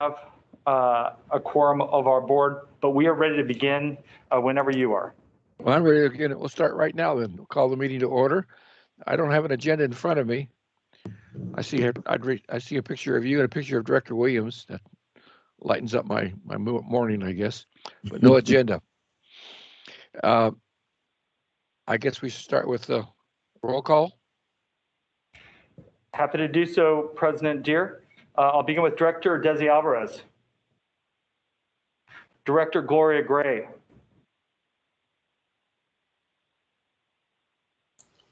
have a quorum of our board, but we are ready to begin whenever you are. Well, I'm ready to begin. We'll start right now then. We'll call the meeting to order. I don't have an agenda in front of me. I see a picture of you and a picture of Director Williams. That lightens up my morning, I guess, but no agenda. I guess we should start with the roll call. Happy to do so, President Deere. I'll begin with Director Desi Alvarez. Director Gloria Gray.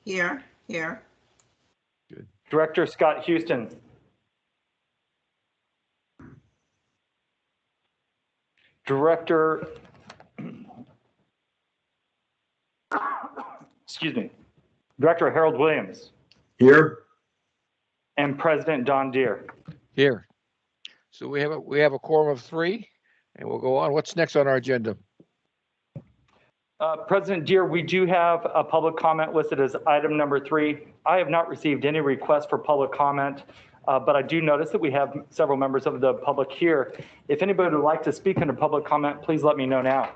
Here. Good. Director Scott Houston. Director, excuse me, Director Harold Williams. Here. And President Don Deere. Here. So we have a quorum of 3, and we'll go on. What's next on our agenda? President Deere, we do have a public comment listed as item number 3. I have not received any requests for public comment, but I do notice that we have several members of the public here. If anybody would like to speak under public comment, please let me know now.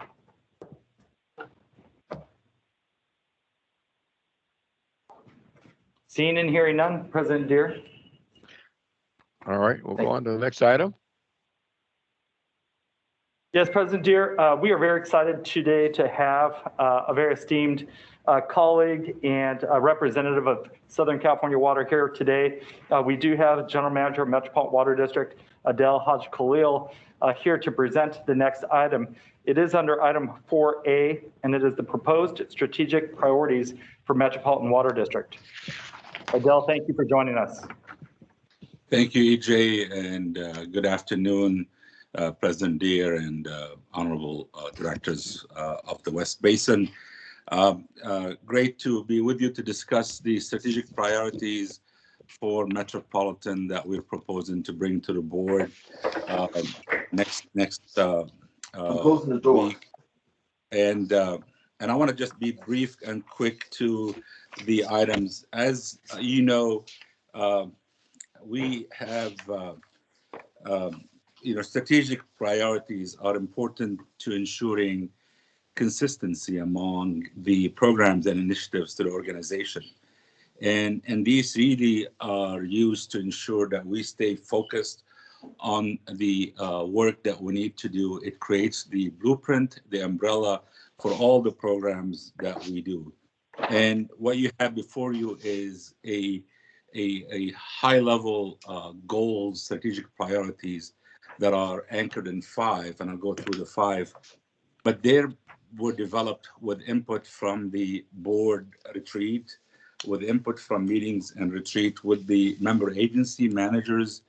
Seeing and hearing none, President Deere. All right, we'll go on to the next item. Yes, President Deere, we are very excited today to have a very esteemed colleague and a representative of Southern California Water here today. We do have General Manager of Metropolitan Water District, Adele Haj Khalil, here to present the next item. It is under item 4A, and it is the proposed strategic priorities for Metropolitan Water District. Adele, thank you for joining us. Thank you, EJ, and good afternoon, President Deere and honorable directors of the West Basin. Great to be with you to discuss the strategic priorities for Metropolitan that we're proposing to bring to the board next week. And I want to just be brief and quick to the items. As you know, we have strategic priorities are important to ensuring consistency among the programs and initiatives to the organization. And these really are used to ensure that we stay focused on the work that we need to do. It creates the blueprint, the umbrella for all the programs that we do. And what you have before you is a high-level goals, strategic priorities that are anchored in 5, and I'll go through the 5. But they were developed with input from the board retreat, with input from meetings and retreat, with the member agency managers,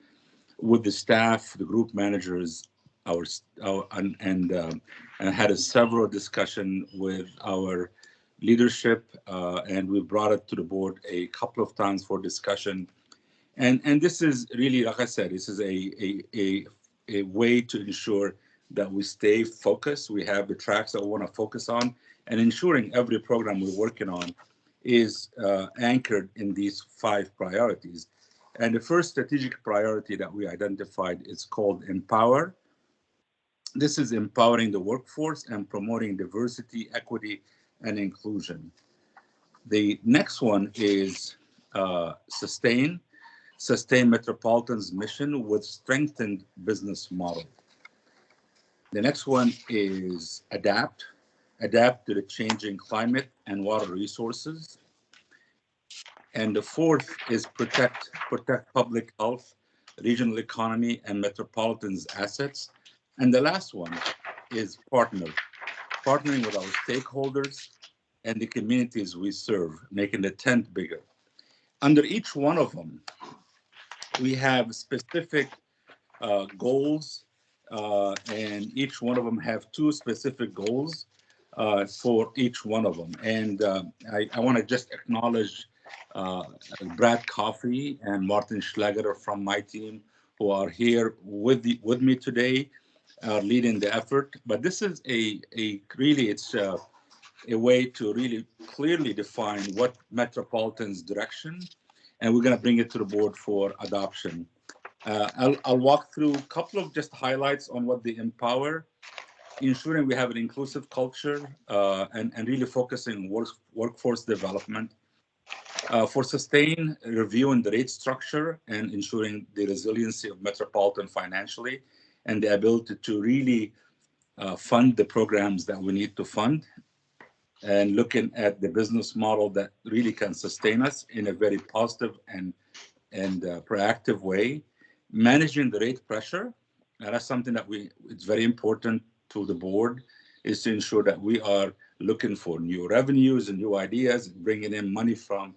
with the staff, the group managers, and had several discussion with our leadership, and we brought it to the board a couple of times for discussion. And this is really, like I said, this is a way to ensure that we stay focused. We have the tracks that we want to focus on, and ensuring every program we're working on is anchored in these 5 priorities. And the first strategic priority that we identified is called Empower. This is empowering the workforce and promoting diversity, equity, and inclusion. The next one is Sustain Metropolitan's mission with strengthened business model. The next one is Adapt to the changing climate and water resources. And the 4th is Protect public health, regional economy, and Metropolitan's assets. And the last one is Partnering with our stakeholders and the communities we serve, making the tent bigger. Under each one of them, we have specific goals, and each one of them have 2 specific goals for each one of them. And I want to just acknowledge Brad Coffey and Martin Schlager from my team, who are here with me today, leading the effort. But this is a way to really clearly define what Metropolitan's direction, and we're going to bring it to the board for adoption. I'll walk through a couple of just highlights on what they empower, ensuring we have an inclusive culture, and really focusing on workforce development. For sustained review in the rate structure and ensuring the resiliency of Metropolitan financially and the ability to really fund the programs that we need to fund, and looking at the business model that really can sustain us in a very positive and proactive way. Managing the rate pressure, and that's something that it's very important to the board, is to ensure that we are looking for new revenues and new ideas, bringing in money from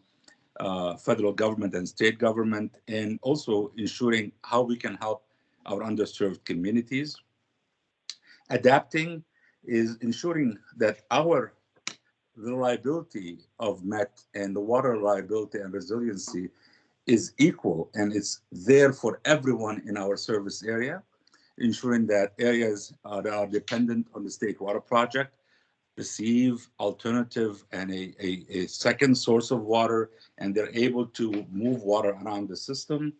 federal government and state government, and also ensuring how we can help our underserved communities. Adapting is ensuring that the reliability of MET and the water reliability and resiliency is equal, and it's there for everyone in our service area, ensuring that areas that are dependent on the state water project receive alternative and a second source of water, and they're able to move water around the system.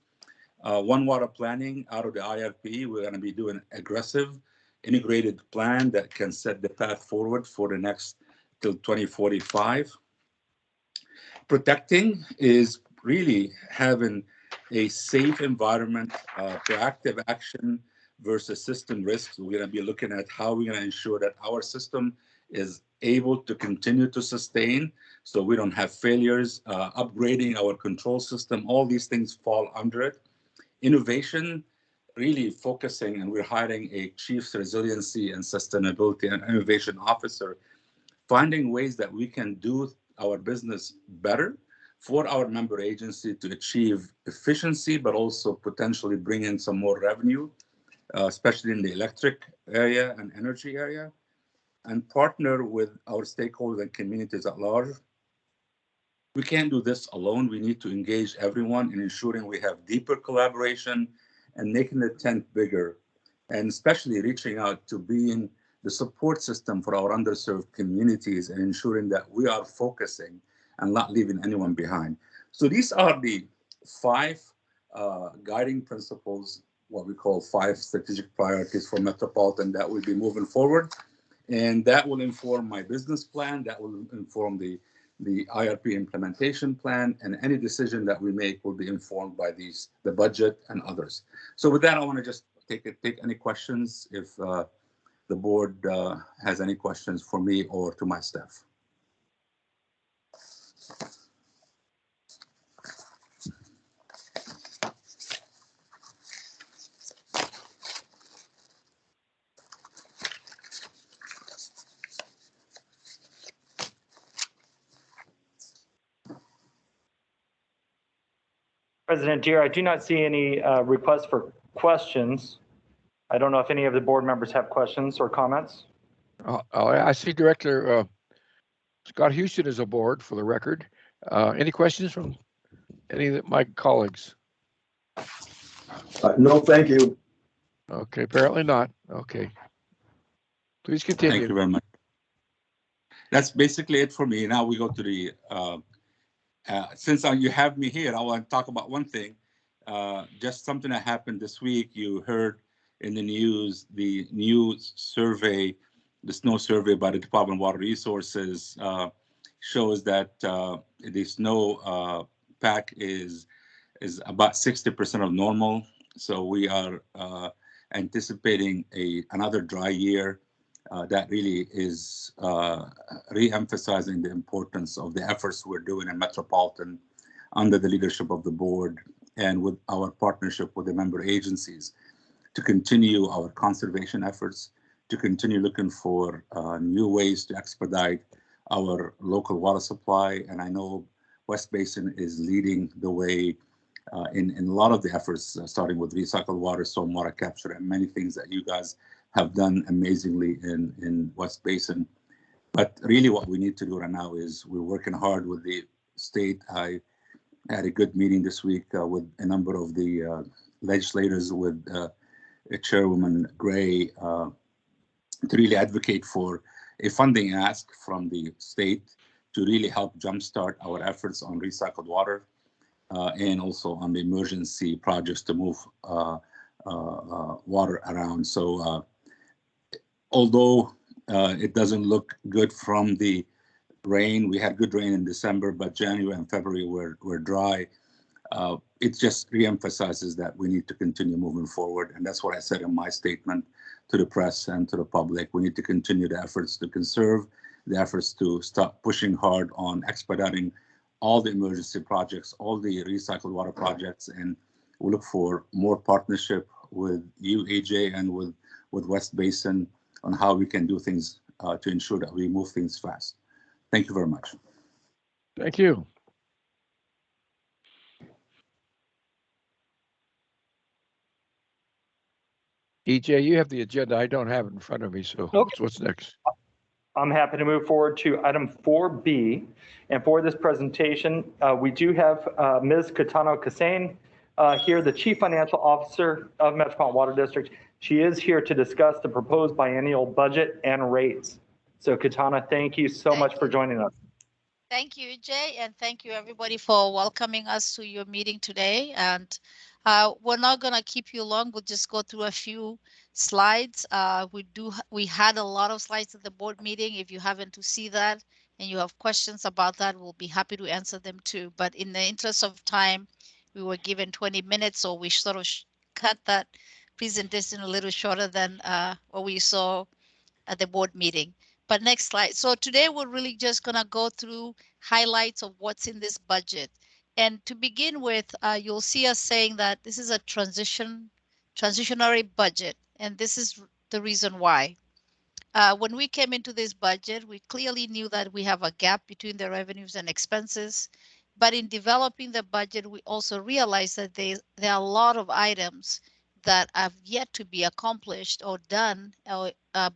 One water planning out of the IRP, we're going to be doing aggressive integrated plan that can set the path forward for the next till 2045. Protecting is really having a safe environment, proactive action versus system risks. We're going to be looking at how we're going to ensure that our system is able to continue to sustain so we don't have failures, upgrading our control system. All these things fall under it. Innovation, really focusing, and we're hiring a Chief Resiliency and Sustainability and Innovation Officer, finding ways that we can do our business better for our member agency to achieve efficiency, but also potentially bring in some more revenue, especially in the electric area and energy area, and partner with our stakeholders and communities at large. We can't do this alone. We need to engage everyone in ensuring we have deeper collaboration and making the tent bigger, and especially reaching out to being the support system for our underserved communities and ensuring that we are focusing and not leaving anyone behind. So these are the 5 guiding principles, what we call 5 strategic priorities for Metropolitan that will be moving forward. And that will inform my business plan, that will inform the IRP implementation plan, and any decision that we make will be informed by the budget and others. So with that, I want to just take any questions if the board has any questions for me or to my staff. President Deere, I do not see any requests for questions. I don't know if any of the board members have questions or comments. I see Director Scott Houston is aboard for the record. Any questions from any of my colleagues? No, thank you. Okay, apparently not. Okay. Please continue. Thank you very much. That's basically it for me. Now we go to the, since you have me here, I want to talk about one thing. Just something that happened this week. You heard in the news, the new survey, the snow survey by the Department of Water Resources shows that the snow pack is about 60% of normal. So we are anticipating another dry year that really is re-emphasizing the importance of the efforts we're doing in Metropolitan under the leadership of the board and with our partnership with the member agencies to continue our conservation efforts, to continue looking for new ways to expedite our local water supply. And I know West Basin is leading the way in a lot of the efforts, starting with recycled water, stormwater capture, and many things that you guys have done amazingly in West Basin. But really what we need to do right now is we're working hard with the state. I had a good meeting this week with a number of the legislators, with Chairwoman Gray, to really advocate for a funding ask from the state to really help jumpstart our efforts on recycled water. and also on the emergency projects to move water around. So although it doesn't look good from the rain, we had good rain in December, but January and February were dry. It just reemphasizes that we need to continue moving forward. And that's what I said in my statement to the press and to the public. We need to continue the efforts to conserve, the efforts to stop pushing hard on expediting all the emergency projects, all the recycled water projects. And we look for more partnership with you, AJ, and with West Basin on how we can do things to ensure that we move things fast. Thank you very much. Thank you. EJ, you have the agenda. I don't have it in front of me, so Okay. what's next? I'm happy to move forward to item 4B. And for this presentation, we do have Ms. Katano Kassane here, the Chief Financial Officer of Metropolitan Water District. She is here to discuss the proposed biennial budget and rates. So Katana, thank you so much for joining us. Thank you, Jay, and thank you everybody for welcoming us to your meeting today. And we're not going to keep you long. We'll just go through a few slides. We had a lot of slides at the board meeting. If you happen to see that and you have questions about that, we'll be happy to answer them too. But in the interest of time, we were given 20 minutes, so we sort of cut that presentation a little shorter than what we saw at the board meeting. But next slide. So today we're really just going to go through highlights of what's in this budget. And to begin with, you'll see us saying that this is a transitionary budget. And this is the reason why. When we came into this budget, we clearly knew that we have a gap between the revenues and expenses. But in developing the budget, we also realized that there are a lot of items that have yet to be accomplished or done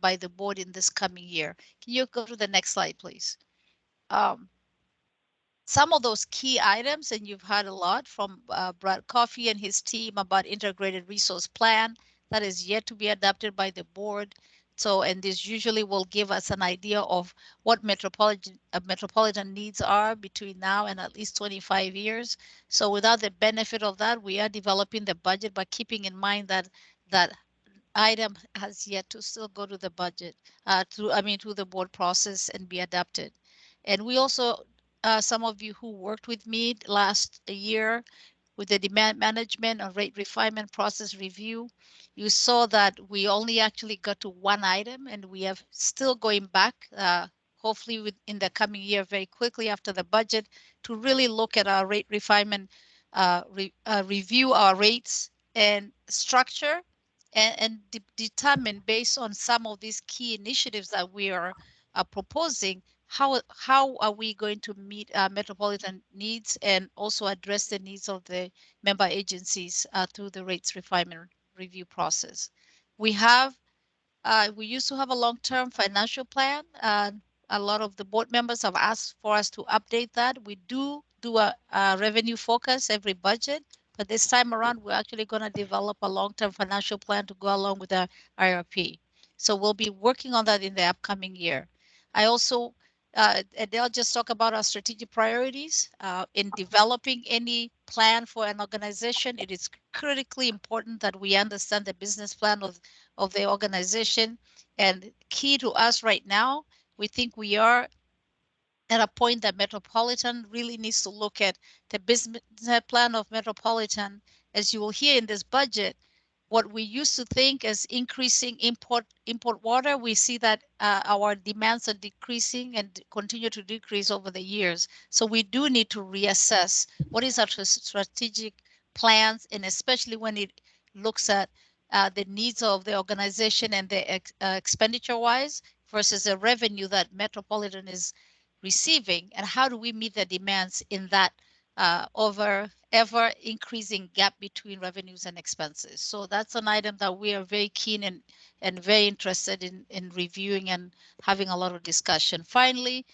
by the board in this coming year. Can you go to the next slide, please? Some of those key items, and you've heard a lot from Brad Coffey and his team about integrated resource plan that is yet to be adopted by the board. So, and this usually will give us an idea of what Metropolitan needs are between now and at least 25 years. So without the benefit of that, we are developing the budget, but keeping in mind that that item has yet to still go to the budget, to the board process and be adapted. And we also, some of you who worked with me last year with the demand management or rate refinement process review, you saw that we only actually got to one item, and we have still going back, hopefully in the coming year very quickly after the budget, to really look at our rate refinement, review our rates and structure, and determine based on some of these key initiatives that we are proposing, how are we going to meet Metropolitan needs and also address the needs of the member agencies through the rates refinement review process. We used to have a long-term financial plan. A lot of the board members have asked for us to update that. We do a revenue focus every budget, but this time around, we're actually going to develop a long-term financial plan to go along with our IRP. So we'll be working on that in the upcoming year. I also, Adele just talked about our strategic priorities. In developing any plan for an organization, it is critically important that we understand the business plan of the organization. And key to us right now, we think we are at a point that Metropolitan really needs to look at the business plan of Metropolitan. As you will hear in this budget, what we used to think as increasing import water, we see that our demands are decreasing and continue to decrease over the years. So we do need to reassess what is our strategic plans, and especially when it looks at the needs of the organization and the expenditure wise versus the revenue that Metropolitan is receiving, and how do we meet the demands in that over ever increasing gap between revenues and expenses. So that's an item that we are very keen and very interested in reviewing and having a lot of discussion. Finally,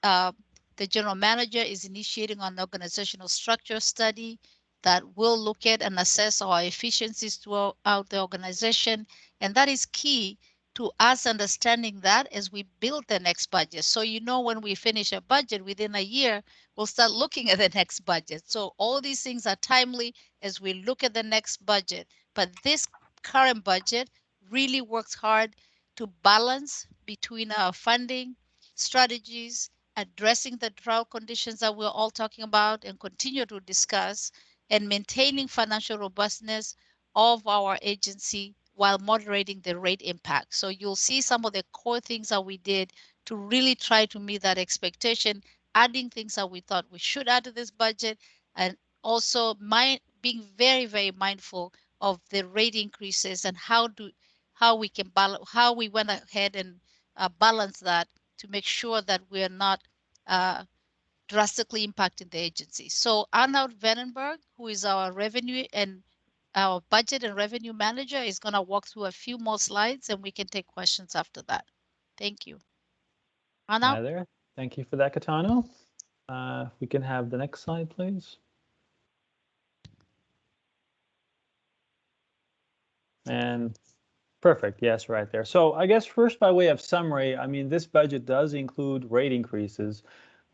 the general manager is initiating an organizational structure study that will look at and assess our efficiencies throughout the organization. And that is key to us understanding that as we build the next budget. So, you know, when we finish a budget within a year, we'll start looking at the next budget. So all these things are timely as we look at the next budget. But this current budget really works hard to balance between our funding strategies, addressing the drought conditions that we're all talking about and continue to discuss, and maintaining financial robustness of our agency while moderating the rate impact. So you'll see some of the core things that we did to really try to meet that expectation, adding things that we thought we should add to this budget, and also being very, very mindful of the rate increases and how we can balance, how we went ahead and balance that to make sure that we're not drastically impacting the agency. So Arnold Vandenberg, who is our revenue and our budget and revenue manager, is going to walk through a few more slides and we can take questions after that. Thank you. Arnold? Hi there. Thank you for that, Katano. We can have the next slide, please. And perfect. Yes, right there. So I guess first, by way of summary, I mean, this budget does include rate increases.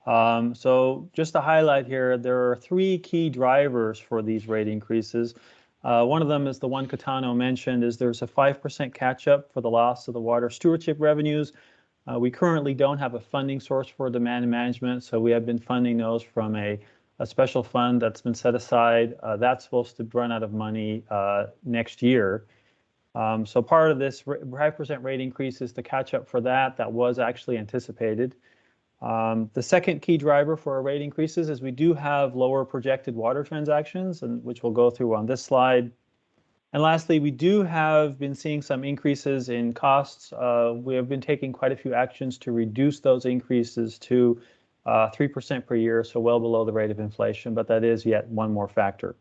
So just to highlight here, there are three key drivers for these rate increases. One of them is the one Katano mentioned, is there's a 5% catch up for the loss of the water stewardship revenues. We currently don't have a funding source for demand management, so we have been funding those from a special fund that's been set aside. That's supposed to run out of money next year. So part of this 5% rate increase is to catch up for that. That was actually anticipated. The second key driver for our rate increases is we do have lower projected water transactions, and which we'll go through on this slide. And lastly, we do have been seeing some increases in costs. We have been taking quite a few actions to reduce those increases to 3% per year, so well below the rate of inflation, but that is yet one more factor.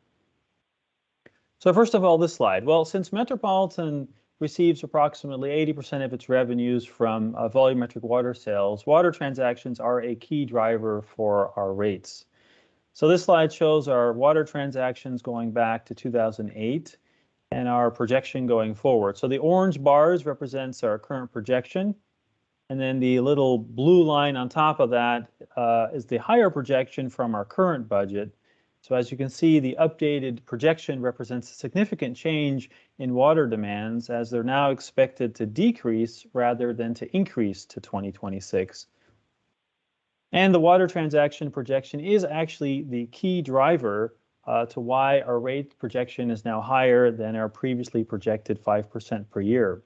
So first of all, this slide. Well, since Metropolitan receives approximately 80% of its revenues from volumetric water sales, water transactions are a key driver for our rates. So this slide shows our water transactions going back to 2008 and our projection going forward. So the orange bars represents our current projection, and then the little blue line on top of that is the higher projection from our current budget. So as you can see, the updated projection represents a significant change in water demands, as they're now expected to decrease rather than to increase to 2026. And the water transaction projection is actually the key driver to why our rate projection is now higher than our previously projected 5% per year.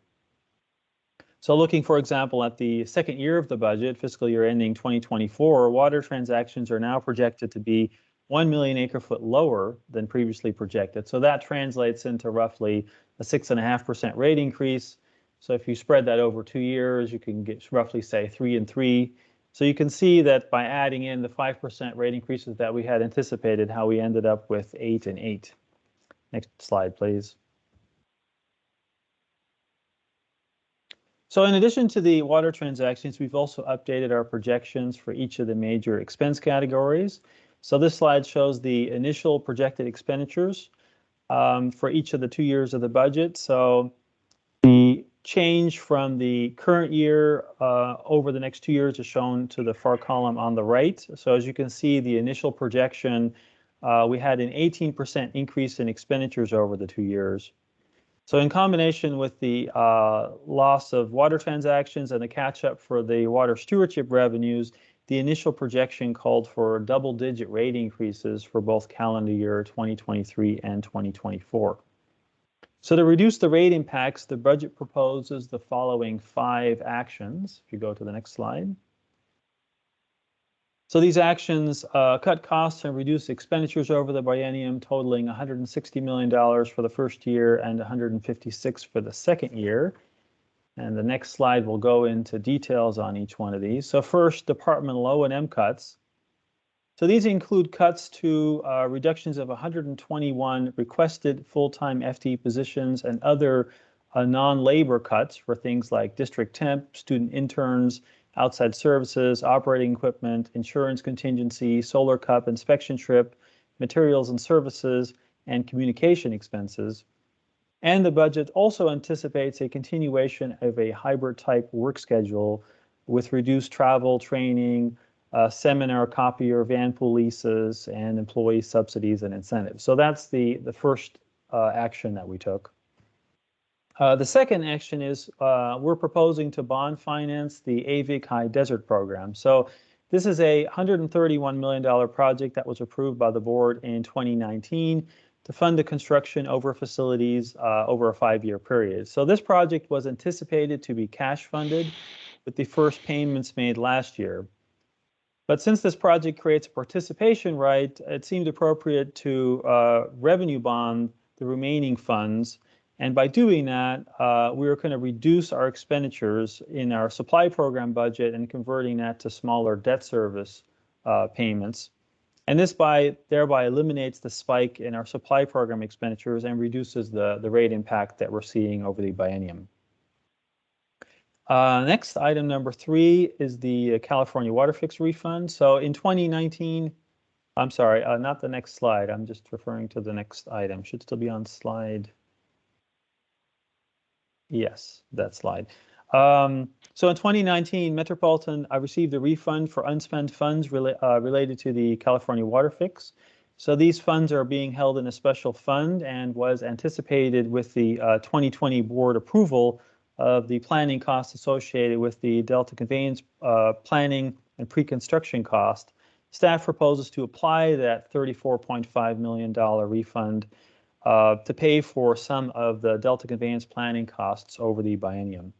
So looking, for example, at the second year of the budget, fiscal year ending 2024, water transactions are now projected to be 1 million acre-foot lower than previously projected. So that translates into roughly a 6.5% rate increase. So if you spread that over 2 years, you can get roughly, say, 3 and 3. So you can see that by adding in the 5% rate increases that we had anticipated, how we ended up with 8 and 8. Next slide, please. So in addition to the water transactions, we've also updated our projections for each of the major expense categories. So this slide shows the initial projected expenditures for each of the 2 years of the budget. So the change from the current year over the next 2 years is shown to the far column on the right. So as you can see, the initial projection, we had an 18% increase in expenditures over the 2 years. So in combination with the loss of water transactions and the catch-up for the water stewardship revenues, the initial projection called for double-digit rate increases for both calendar year 2023 and 2024. So to reduce the rate impacts, the budget proposes the following 5 actions. If you go to the next slide. So these actions cut costs and reduce expenditures over the biennium, totaling $160 million for the first year and $156 for the second year. And the next slide will go into details on each one of these. So first, departmental O&M cuts. So these include cuts to reductions of 121 requested full-time FTE positions and other non-labor cuts for things like district temp, student interns, outside services, operating equipment, insurance contingency, solar cup, inspection trip, materials and services, and communication expenses. And the budget also anticipates a continuation of a hybrid type work schedule with reduced travel, training, seminar, copier, van pool leases, and employee subsidies and incentives. So that's the first action that we took. The second action is we're proposing to bond finance the Avic High Desert program. So this is a $131 million project that was approved by the board in 2019 to fund the construction over facilities over a 5-year period. So this project was anticipated to be cash funded with the first payments made last year. But since this project creates a participation right, it seemed appropriate to revenue bond the remaining funds. And by doing that, we were going to reduce our expenditures in our supply program budget and converting that to smaller debt service payments. And this thereby eliminates the spike in our supply program expenditures and reduces the rate impact that we're seeing over the biennium. Next, item number 3 is the California Water Fix refund. So in 2019, I'm sorry, not the next slide. I'm just referring to the next item. Should still be on slide. Yes, that slide. So in 2019, Metropolitan received a refund for unspent funds related to the California Water Fix. So these funds are being held in a special fund and was anticipated with the 2020 board approval of the planning costs associated with the Delta conveyance planning and pre-construction cost. Staff proposes to apply that $34.5 million refund to pay for some of the Delta conveyance planning costs over the biennium.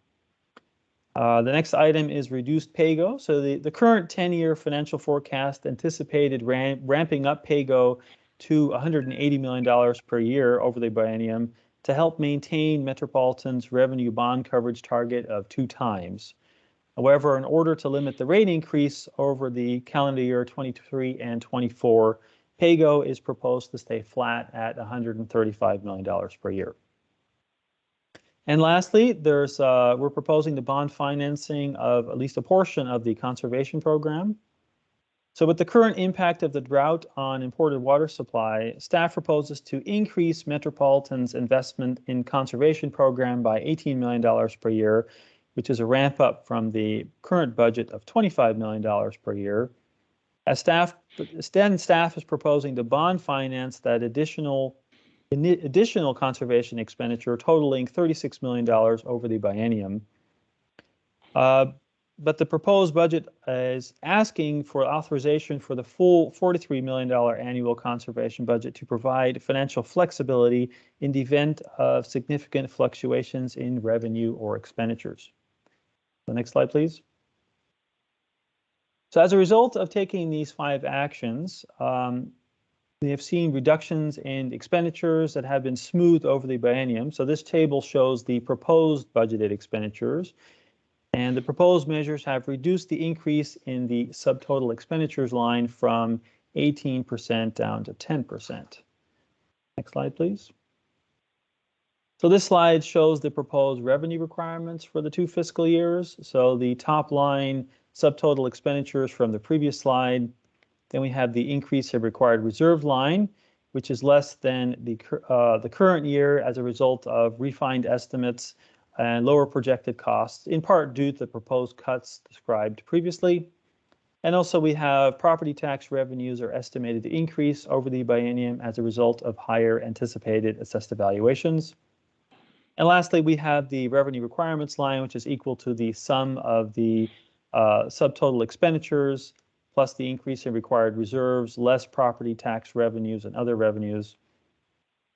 The next item is reduced PAYGO. So the current 10-year financial forecast anticipated ramping up PAYGO to $180 million per year over the biennium to help maintain Metropolitan's revenue bond coverage target of 2 times. However, in order to limit the rate increase over the calendar year 23 and 24, PAYGO is proposed to stay flat at $135 million per year. And lastly, we're proposing the bond financing of at least a portion of the conservation program. So with the current impact of the drought on imported water supply, staff proposes to increase Metropolitan's investment in conservation program by $18 million per year, which is a ramp up from the current budget of $25 million per year. As staff is proposing to bond finance that additional conservation expenditure totaling $36 million over the biennium. But the proposed budget is asking for authorization for the full $43 million annual conservation budget to provide financial flexibility in the event of significant fluctuations in revenue or expenditures. The next slide, please. So as a result of taking these 5 actions, we have seen reductions in expenditures that have been smoothed over the biennium. So this table shows the proposed budgeted expenditures. And the proposed measures have reduced the increase in the subtotal expenditures line from 18% down to 10%. Next slide, please. So this slide shows the proposed revenue requirements for the 2 fiscal years. So the top line subtotal expenditures from the previous slide. Then we have the increase of required reserve line, which is less than the current year as a result of refined estimates and lower projected costs, in part due to the proposed cuts described previously. And also we have property tax revenues are estimated to increase over the biennium as a result of higher anticipated assessed evaluations. And lastly, we have the revenue requirements line, which is equal to the sum of the subtotal expenditures plus the increase in required reserves, less property tax revenues and other revenues,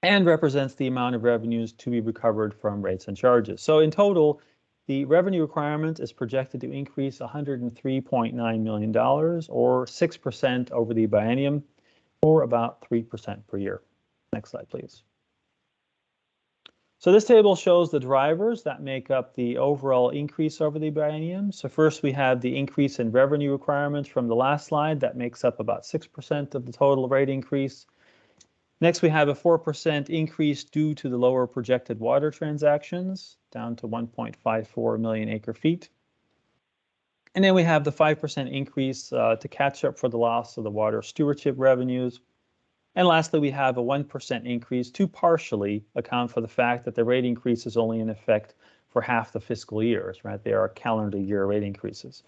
and represents the amount of revenues to be recovered from rates and charges. So in total, the revenue requirement is projected to increase $103.9 million, or 6% over the biennium, or about 3% per year. Next slide, please. So this table shows the drivers that make up the overall increase over the biennium. So first we have the increase in revenue requirements from the last slide that makes up about 6% of the total rate increase. Next we have a 4% increase due to the lower projected water transactions, down to 1.54 million acre feet. And then we have the 5% increase to catch up for the loss of the water stewardship revenues. And lastly, we have a 1% increase to partially account for the fact that the rate increase is only in effect for half the fiscal years, right? They are calendar year rate increases.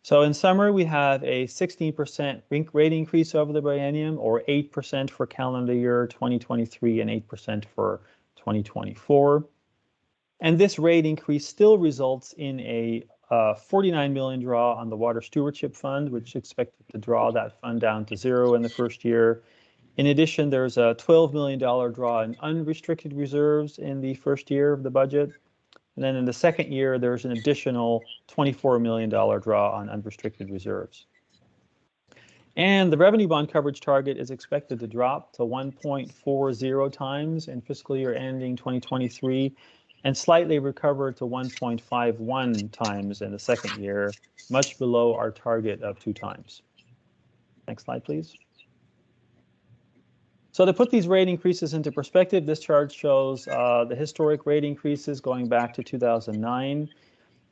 So in summary, we have a 16% rate increase over the biennium, or 8% for calendar year 2023 and 8% for 2024. And this rate increase still results in a $49 million draw on the Water Stewardship Fund, which is expected to draw that fund down to zero in the first year. In addition, there's a $12 million draw in unrestricted reserves in the first year of the budget. And then in the second year, there's an additional $24 million draw on unrestricted reserves. And the revenue bond coverage target is expected to drop to 1.40 times in fiscal year ending 2023, and slightly recover to 1.51 times in the second year, much below our target of 2 times. Next slide, please. So to put these rate increases into perspective, this chart shows the historic rate increases going back to 2009.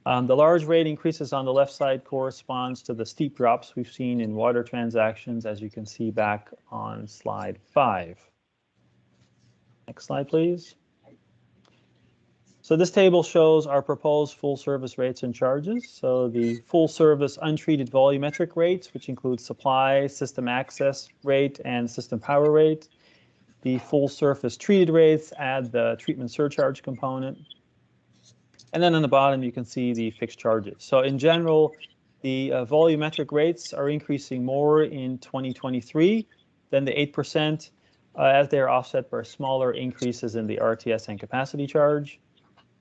The large rate increases on the left side corresponds to the steep drops we've seen in water transactions, as you can see back on slide 5. Next slide, please. So this table shows our proposed full service rates and charges. So the full service untreated volumetric rates, which include supply, system access rate, and system power rate. The full surface treated rates add the treatment surcharge component. And then on the bottom, you can see the fixed charges. So in general, the volumetric rates are increasing more in 2023 than the 8%, as they are offset by smaller increases in the RTS and capacity charge.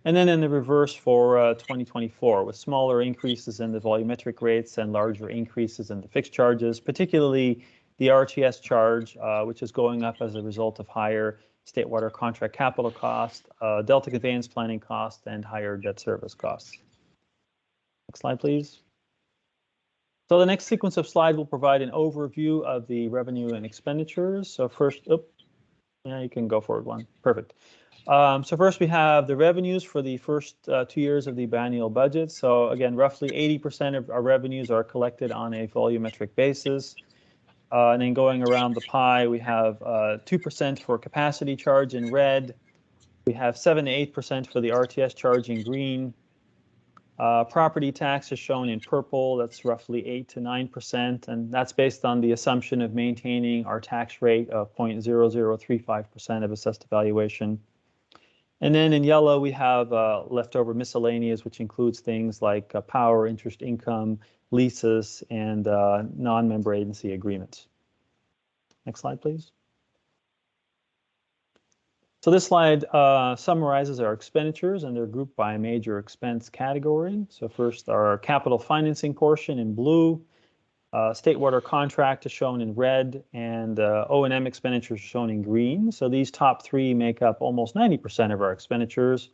And then in the reverse for 2024, with smaller increases in the volumetric rates and larger increases in the fixed charges, particularly the RTS charge, which is going up as a result of higher state water contract capital cost, Delta conveyance planning cost, and higher debt service costs. Next slide, please. So the next sequence of slides will provide an overview of the revenue and expenditures. So first, yeah, you can go forward one. Perfect. So first we have the revenues for the first 2 years of the biennial budget. So again, roughly 80% of our revenues are collected on a volumetric basis. And then going around the pie, we have 2% for capacity charge in red. We have 7 to 8% for the RTS charge in green. Property tax is shown in purple. That's roughly 8 to 9%. And that's based on the assumption of maintaining our tax rate of 0.0035% of assessed evaluation. And then in yellow, we have leftover miscellaneous, which includes things like power, interest income, leases, and non-member agency agreements. Next slide, please. So this slide summarizes our expenditures, and they're grouped by a major expense category. So first, our capital financing portion in blue, state water contract is shown in red, and O&M expenditures shown in green. So these top three make up almost 90% of our expenditures,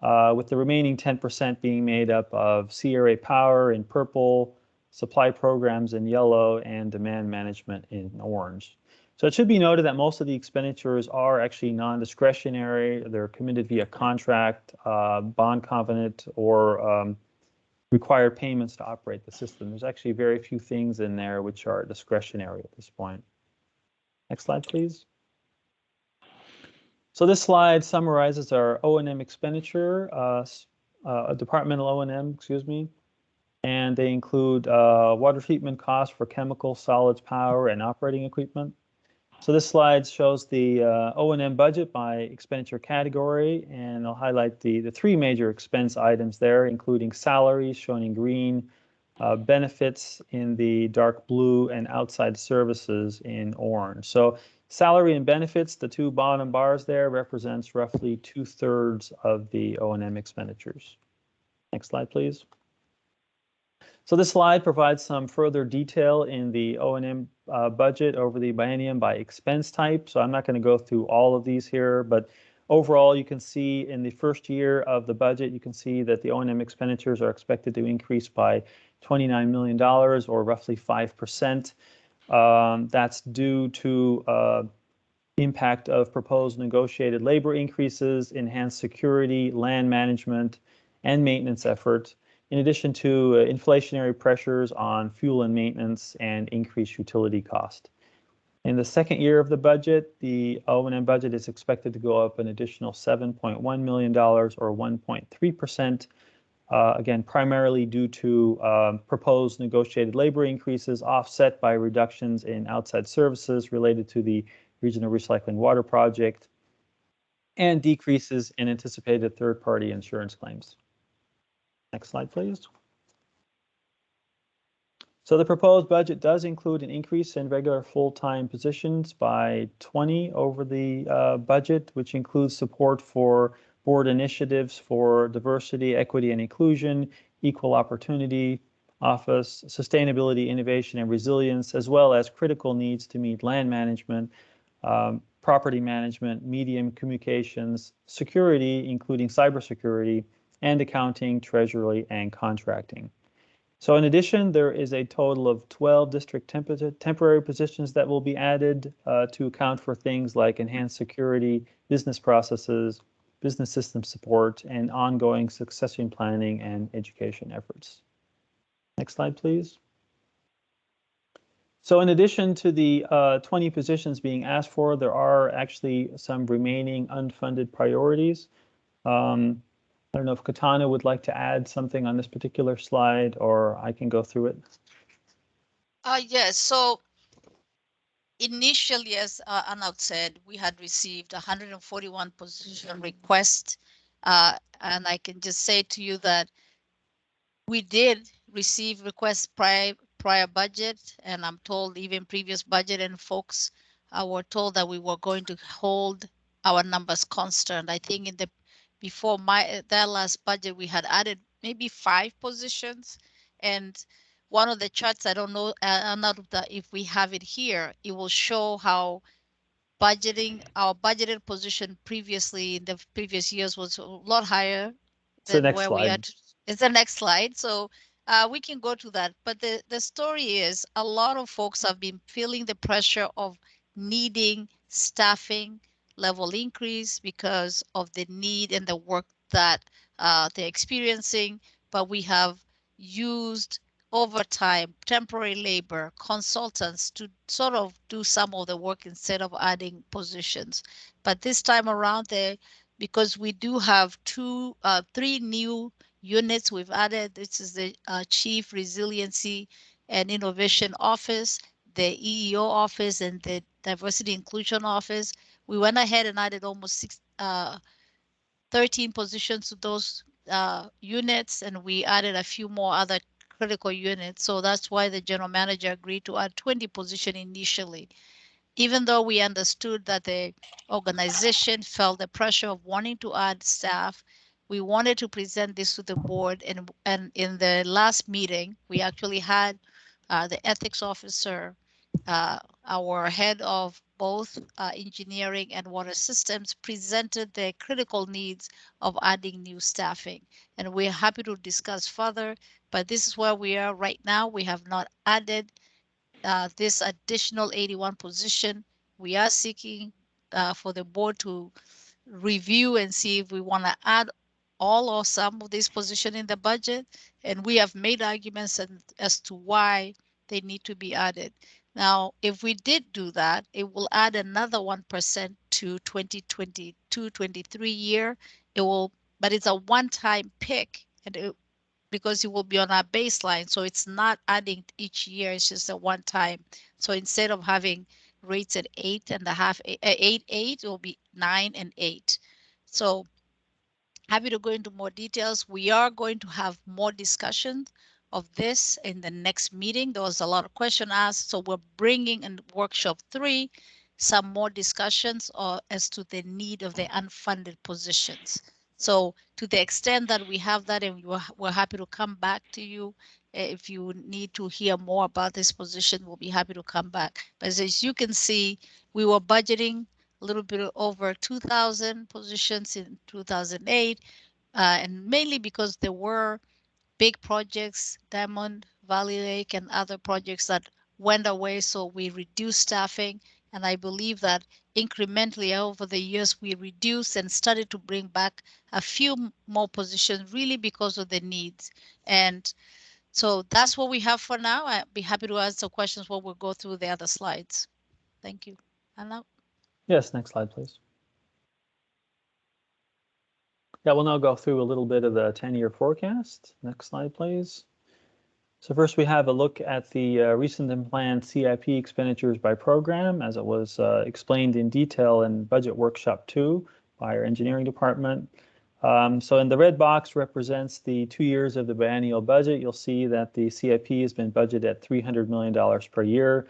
with the remaining 10% being made up of CRA power in purple, supply programs in yellow, and demand management in orange. So it should be noted that most of the expenditures are actually non-discretionary. They're committed via contract, bond covenant, or required payments to operate the system. There's actually very few things in there which are discretionary at this point. Next slide, please. So this slide summarizes our O&M expenditure, departmental O&M, excuse me, and they include water treatment costs for chemical, solids, power, and operating equipment. So this slide shows the O&M budget by expenditure category, and I'll highlight the three major expense items there, including salaries shown in green, benefits in the dark blue, and outside services in orange. So salary and benefits, the two bottom bars there, represents roughly 2/3 of the O&M expenditures. Next slide, please. So this slide provides some further detail in the O&M budget over the biennium by expense type. So I'm not going to go through all of these here, but overall, you can see in the first year of the budget, you can see that the O&M expenditures are expected to increase by $29 million, or roughly 5%. That's due to impact of proposed negotiated labor increases, enhanced security, land management, and maintenance efforts, in addition to inflationary pressures on fuel and maintenance and increased utility cost. In the second year of the budget, the O&M budget is expected to go up an additional $7.1 million or 1.3%. Again, primarily due to proposed negotiated labor increases offset by reductions in outside services related to the Regional Recycling Water Project and decreases in anticipated third-party insurance claims. Next slide, please. So the proposed budget does include an increase in regular full-time positions by 20 over the budget, which includes support for board initiatives for diversity, equity, and inclusion, equal opportunity office, sustainability, innovation, and resilience, as well as critical needs to meet land management, property management, medium communications, security, including cybersecurity, and accounting, treasury, and contracting. So in addition, there is a total of 12 district temporary positions that will be added to account for things like enhanced security, business processes, business system support, and ongoing succession planning and education efforts. Next slide, please. So in addition to the 20 positions being asked for, there are actually some remaining unfunded priorities. I don't know if Katana would like to add something on this particular slide, or I can go through it. Yes, so initially, as Anand said, we had received 141 position requests, and I can just say to you that we did receive requests prior budget, and I'm told even previous budget, and folks were told that we were going to hold our numbers constant. I think in the before that last budget, we had added maybe 5 positions, and one of the charts, I don't know, if we have it here, it will show how our budgeted position previously in the previous years was a lot higher than where we are. It's the next slide. So we can go to that. But the story is a lot of folks have been feeling the pressure of needing staffing level increase because of the need and the work that they're experiencing. But we have used overtime, temporary labor, consultants to sort of do some of the work instead of adding positions. But this time around, because we do have 3 new units we've added. This is the Chief Resiliency and Innovation Office, the EEO Office, and the Diversity Inclusion Office. We went ahead and added almost 13 positions to those units, and we added a few more other critical units. So that's why the general manager agreed to add 20 positions initially. Even though we understood that the organization felt the pressure of wanting to add staff, we wanted to present this to the board. And in the last meeting, we actually had the ethics officer, our head of both engineering and water systems, presented the critical needs of adding new staffing. And we're happy to discuss further, but this is where we are right now. We have not added this additional 81 position. We are seeking for the board to review and see if we want to add all or some of these positions in the budget. And we have made arguments as to why they need to be added. Now, if we did do that, it will add another 1% to 2022-23 year. But it's a one-time pick, and because it will be on our baseline. So it's not adding each year, it's just a one time. So instead of having rates at 8.5, 8, it will be 9 and 8. So happy to go into more details. We are going to have more discussion of this in the next meeting. There was a lot of questions asked. So we're bringing in workshop 3, some more discussions as to the need of the unfunded positions. So to the extent that we have that, and we're happy to come back to you. If you need to hear more about this position, we'll be happy to come back. But as you can see, we were budgeting a little bit over 2,000 positions in 2008, and mainly because there were big projects, Diamond Valley Lake and other projects that went away, so we reduced staffing. And I believe that incrementally over the years, we reduced and started to bring back a few more positions, really because of the needs. And so that's what we have for now. I'd be happy to answer questions when we'll go through the other slides. Thank you. Anna? Yes, next slide, please. Yeah, we'll now go through a little bit of the 10-year forecast. Next slide, please. So first we have a look at the recent and planned CIP expenditures by program as it was explained in detail in Budget Workshop 2 by our engineering department. So in the red box represents the 2 years of the biennial budget. You'll see that the CIP has been budgeted at $300 million per year.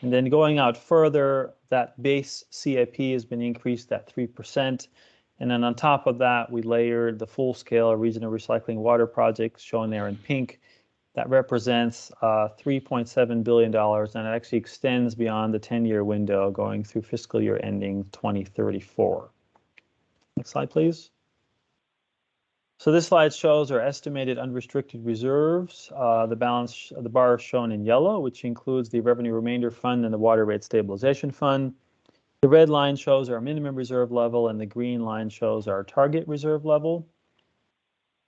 And then going out further, that base CIP has been increased at 3%. And then on top of that, we layered the full-scale regional recycling water projects shown there in pink. That represents $3.7 billion, and it actually extends beyond the 10-year window going through fiscal year ending 2034. Next slide, please. So this slide shows our estimated unrestricted reserves. The balance, the bar is shown in yellow, which includes the Revenue Remainder Fund and the Water Rate Stabilization Fund. The red line shows our minimum reserve level, and the green line shows our target reserve level.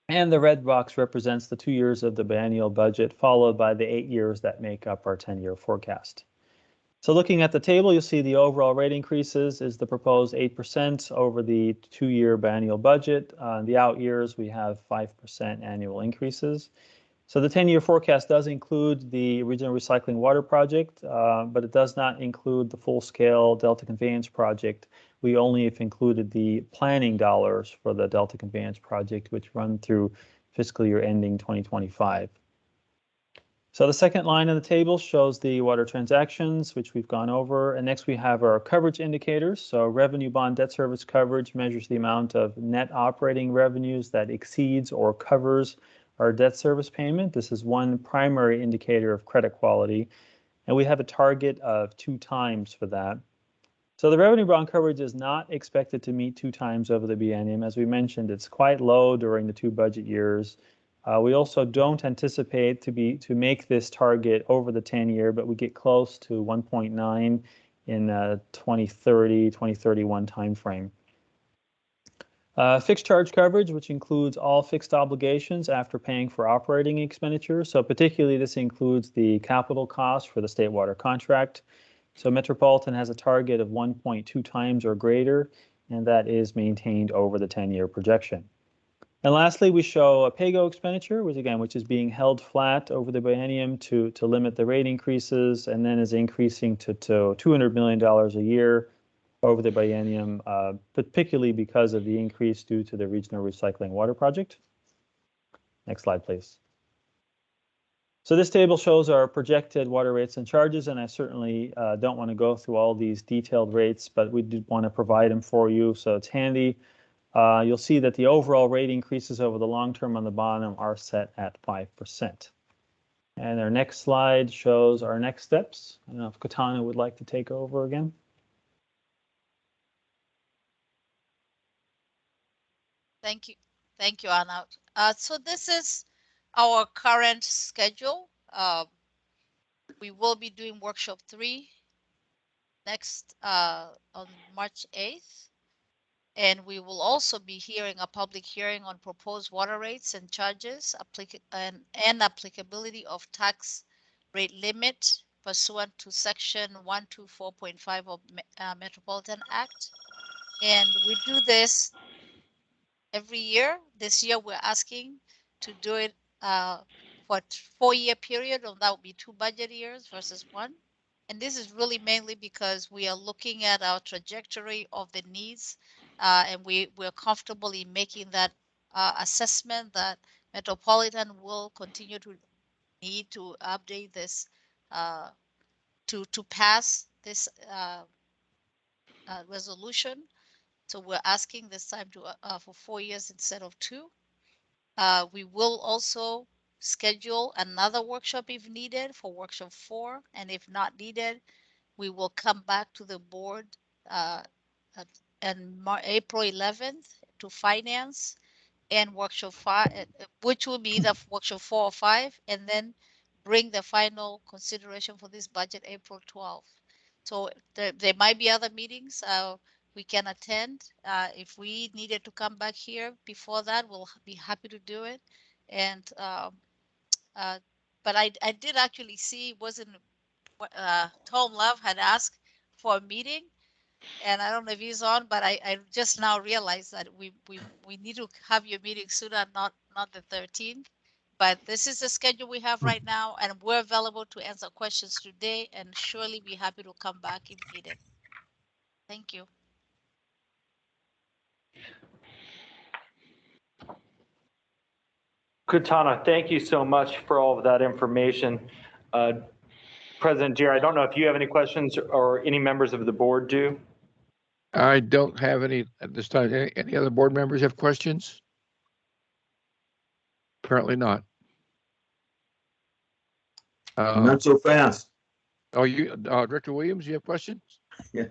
And the red box represents the 2 years of the biennial budget, followed by the 8 years that make up our 10-year forecast. So looking at the table, you'll see the overall rate increases is the proposed 8% over the 2-year biennial budget. The out years, we have 5% annual increases. So the 10-year forecast does include the regional recycling water project, but it does not include the full-scale Delta Conveyance project. We only have included the planning dollars for the Delta Conveyance project, which run through fiscal year ending 2025. So the second line of the table shows the water transactions, which we've gone over. And next we have our coverage indicators. So revenue bond debt service coverage measures the amount of net operating revenues that exceeds or covers our debt service payment. This is one primary indicator of credit quality, and we have a target of 2 times for that. So the revenue bond coverage is not expected to meet 2 times over the biennium. As we mentioned, it's quite low during the 2 budget years. We also don't anticipate to make this target over the 10-year, but we get close to 1.9 in 2030, 2031 timeframe. Fixed charge coverage, which includes all fixed obligations after paying for operating expenditures. So particularly this includes the capital costs for the state water contract. So Metropolitan has a target of 1.2 times or greater, and that is maintained over the 10-year projection. And lastly, we show a PAYGO expenditure, which is being held flat over the biennium to limit the rate increases, and then is increasing to $200 million a year over the biennium, particularly because of the increase due to the regional recycling water project. Next slide, please. So this table shows our projected water rates and charges, and I certainly don't want to go through all these detailed rates, but we did want to provide them for you, so it's handy. You'll see that the overall rate increases over the long term on the bottom are set at 5%. And our next slide shows our next steps. I don't know if Katana would like to take over again. Thank you. Thank you, Anna. So this is our current schedule. We will be doing workshop 3 next on March 8th. And we will also be hearing a public hearing on proposed water rates and charges and applicability of tax rate limit pursuant to section 124.5 of Metropolitan Act. And we do this every year. This year we're asking to do it for a 4-year period, and that would be 2 budget years versus 1. And this is really mainly because we are looking at our trajectory of the needs, and we're comfortable in making that assessment that Metropolitan will continue to need to update this to pass this resolution. So we're asking this time to for 4 years instead of 2. We will also schedule another workshop if needed for workshop 4, and if not needed, we will come back to the board on April 11th to finance and workshop 5, which will be the workshop 4 or 5, and then bring the final consideration for this budget April 12th. So there might be other meetings we can attend. If we needed to come back here before that, we'll be happy to do it. And but I did actually see, wasn't Tom Love had asked for a meeting. And I don't know if he's on, but I just now realized that we need to have your meeting sooner, not the 13th. But this is the schedule we have right now, and we're available to answer questions today, and surely be happy to come back if needed. Thank you. Katana, thank you so much for all of that information. President Jerry, I don't know if you have any questions or any members of the board do. I don't have any at this time. Any other board members have questions? Apparently not. Not so fast. Oh, you, Director Williams, you have questions? Yeah.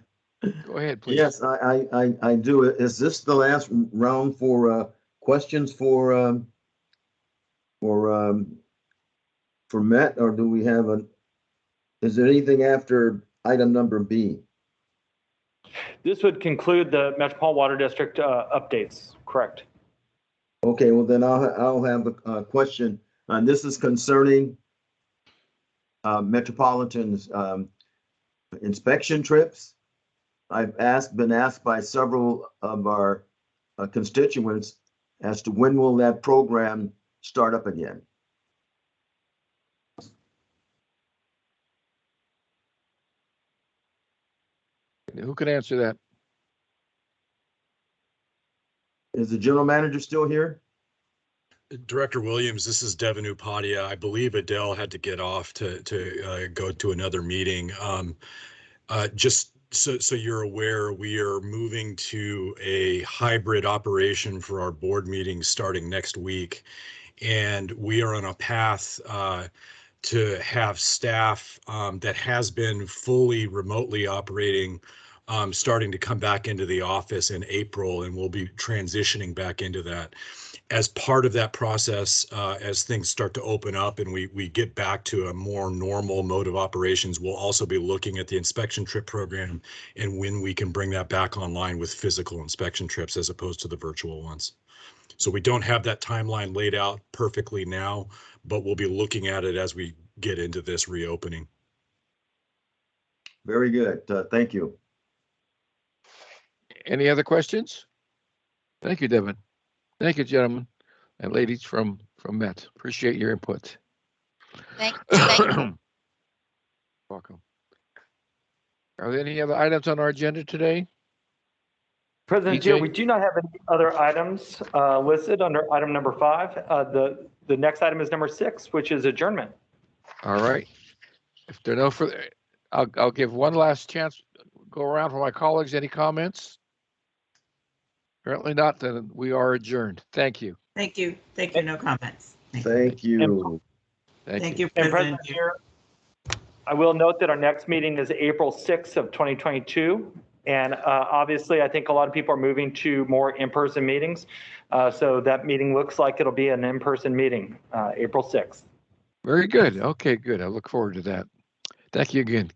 Go ahead, please. Yes, I do. Is this the last round for questions for Met, or do we have is there anything after item number B? This would conclude the Metropolitan Water District updates, correct? Okay, well then I'll have a question. This is concerning Metropolitan's inspection trips. I've been asked by several of our constituents as to when will that program start up again. Who can answer that? Is the general manager still here? Director Williams, this is Devin Upadhyay. I believe Adele had to get off to go to another meeting. Just so you're aware, we are moving to a hybrid operation for our board meetings starting next week. And we are on a path to have staff that has been fully remotely operating starting to come back into the office in April, and we'll be transitioning back into that. As part of that process, as things start to open up and we get back to a more normal mode of operations, we'll also be looking at the inspection trip program and when we can bring that back online with physical inspection trips as opposed to the virtual ones. So we don't have that timeline laid out perfectly now, but we'll be looking at it as we get into this reopening. Very good. Thank you. Any other questions? Thank you, Devin. Thank you, gentlemen and ladies from Met. Appreciate your input. Thank you. Welcome. Are there any other items on our agenda today? President Jerry, we do not have any other items listed under item number 5. The next item is number 6, which is adjournment. All right. If there are no further, I'll give one last chance. Go around for my colleagues. Any comments? Apparently not. Then we are adjourned. Thank you. Thank you. Thank you. No comments. Thank you. Thank you, And President. President Jerry, I will note that our next meeting is April 6th of 2022. And obviously, I think a lot of people are moving to more in-person meetings. So that meeting looks like it'll be an in-person meeting, April 6th. Very good. Okay, good. I look forward to that. Thank you again.